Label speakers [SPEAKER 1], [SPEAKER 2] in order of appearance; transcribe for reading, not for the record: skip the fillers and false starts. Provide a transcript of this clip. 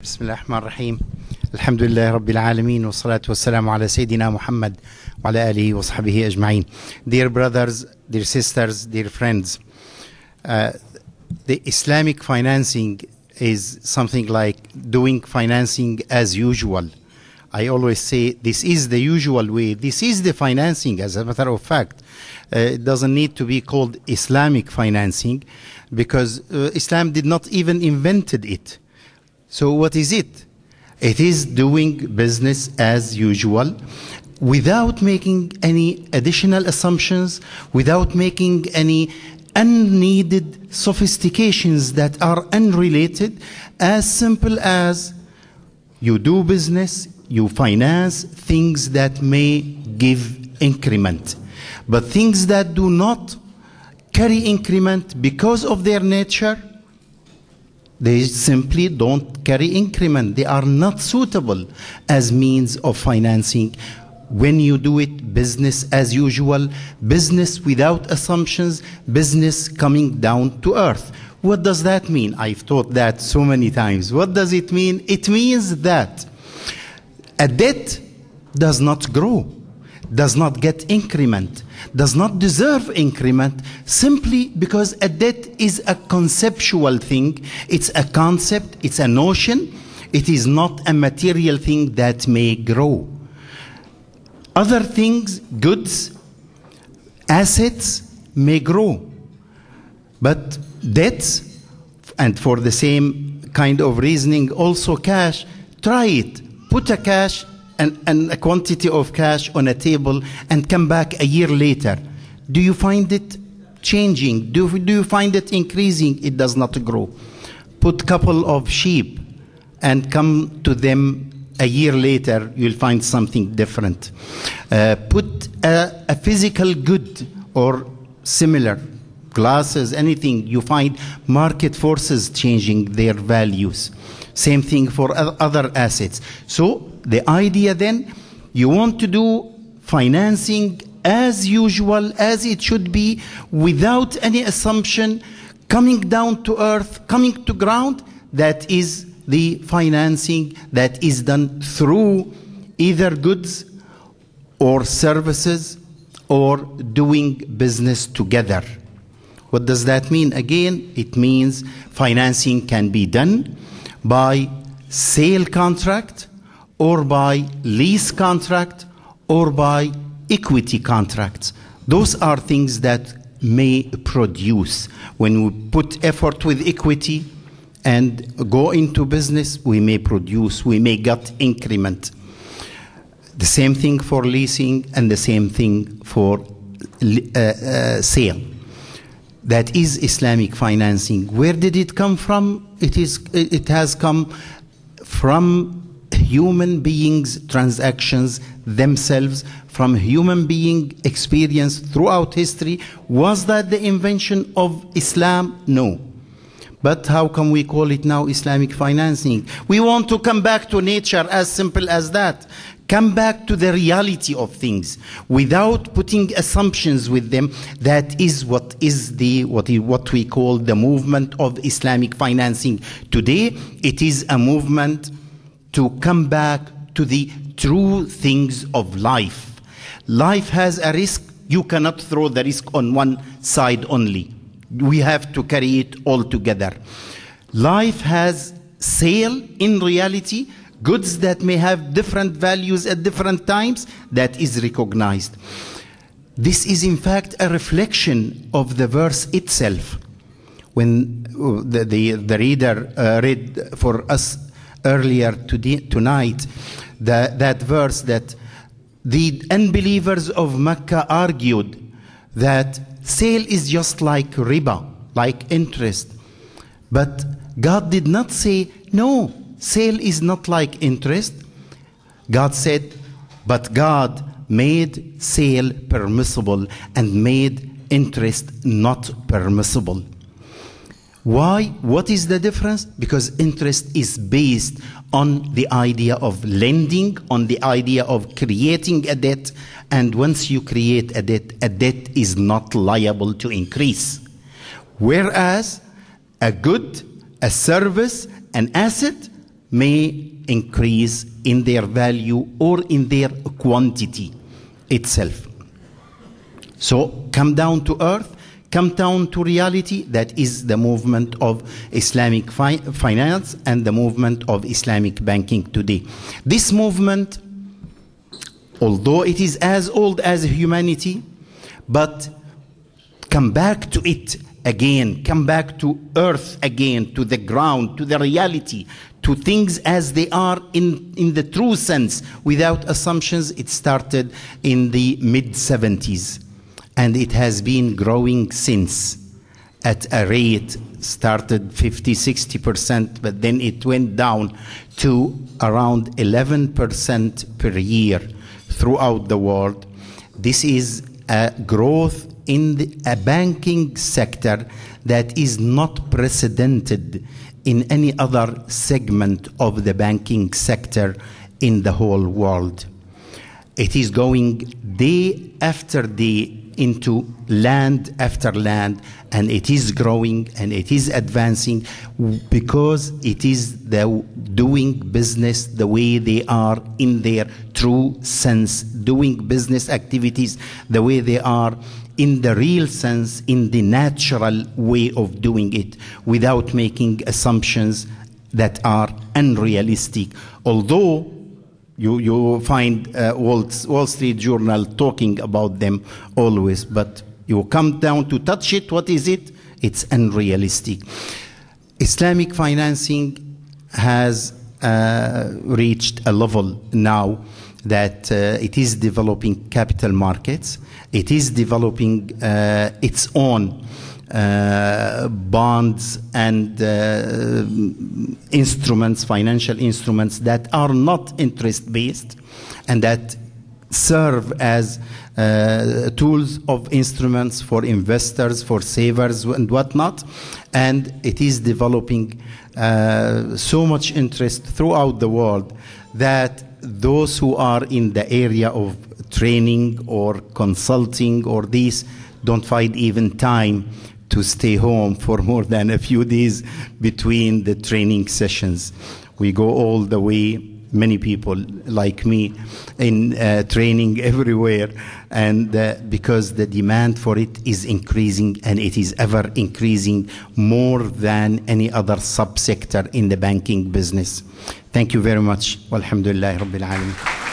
[SPEAKER 1] بسم الله الرحمن الرحيم. الحمد لله رب العالمين والصلاة والسلام على سيدنا محمد وعلى آله وصحبه أجمعين. Dear brothers, dear sisters, dear friends, the Islamic financing is something like doing financing as usual. I always say this is the usual way. This is the financing, as a matter of fact. It doesn't need to be called Islamic financing because Islam did not even invented it. So what is it? It is doing business as usual without making any additional assumptions, without making any unneeded sophistications that are unrelated, as simple as you do business, you finance things that may give increment. But things that do not carry increment because of their nature, they simply don't carry increment. They are not suitable as means of financing. When you do it business as usual, business without assumptions, business coming down to earth. What does that mean? I've taught that so many times. What does it mean? It means that a debt does not grow, does not get increment, does not deserve increment simply because a debt is a conceptual thing. It's a concept, it's a notion. It is not a material thing that may grow. Other things, goods, assets may grow. But debts, and for the same kind of reasoning, also cash, try it. Put a cash and a quantity of cash on a table and come back a year later. Do you find it changing? Do you find it increasing? It does not grow. Put a couple of sheep and come to them a year later, you'll find something different. Put a physical good or similar, glasses, anything, you find market forces changing their values. Same thing for other assets. So the idea then, you want to do financing as usual, as it should be, without any assumption, coming down to earth, coming to ground. That is the financing that is done through either goods or services or doing business together. What does that mean? Again, it means financing can be done by sale contract or by lease contract or by equity contracts. Those are things that may produce. When we put effort with equity and go into business, we may produce, we may get increment. The same thing for leasing and the same thing for sale. That is Islamic financing. Where did it come from? It has come from human beings' transactions themselves, from human being experience throughout history. Was that the invention of Islam? No. But how can we call it now Islamic financing? We want to come back to nature, as simple as that. Come back to the reality of things without putting assumptions with them. That is what we call the movement of Islamic financing. Today, it is a movement to come back to the true things of life. Life has a risk. You cannot throw the risk on one side only. We have to carry it all together. Life has sale in reality, goods that may have different values at different times, that is recognized. This is in fact a reflection of the verse itself. When the reader read for us earlier tonight, that verse that the unbelievers of Mecca argued that sale is just like riba, like interest. But God did not say, no, sale is not like interest. God said, but God made sale permissible and made interest not permissible. Why? What is the difference? Because interest is based on the idea of lending, on the idea of creating a debt. And once you create a debt is not liable to increase. Whereas a good, a service, an asset may increase in their value or in their quantity itself. So come down to earth, come down to reality. That is the movement of Islamic finance and the movement of Islamic banking today. This movement, although it is as old as humanity, but come back to it again, come back to earth again, to the ground, to the reality, to things as they are in the true sense, without assumptions. It started in the mid-70s, and it has been growing since at a rate, started 50-60%, but then it went down to around 11% per year throughout the world. This is a growth in a banking sector that is not precedented in any other segment of the banking sector in the whole world. It is going day after day into land after land, and it is growing and it is advancing because it is doing business the way they are in their true sense, doing business activities the way they are in the real sense, in the natural way of doing it, without making assumptions that are unrealistic. Although you find Wall Street Journal talking about them always, but you come down to touch it, what is it? It's unrealistic. Islamic financing has reached a level now that it is developing capital markets. It is developing its own bonds and instruments, financial instruments that are not interest-based and that serve as tools of instruments for investors, for savers and whatnot. And it is developing so much interest throughout the world that those who are in the area of training or consulting or these don't find even time to stay home for more than a few days between the training sessions. We go all the way, many people like me, in training everywhere, and because the demand for it is increasing, and it is ever increasing more than any other subsector in the banking business. Thank you very much. Walhamdulillahi Rabbil Alameen.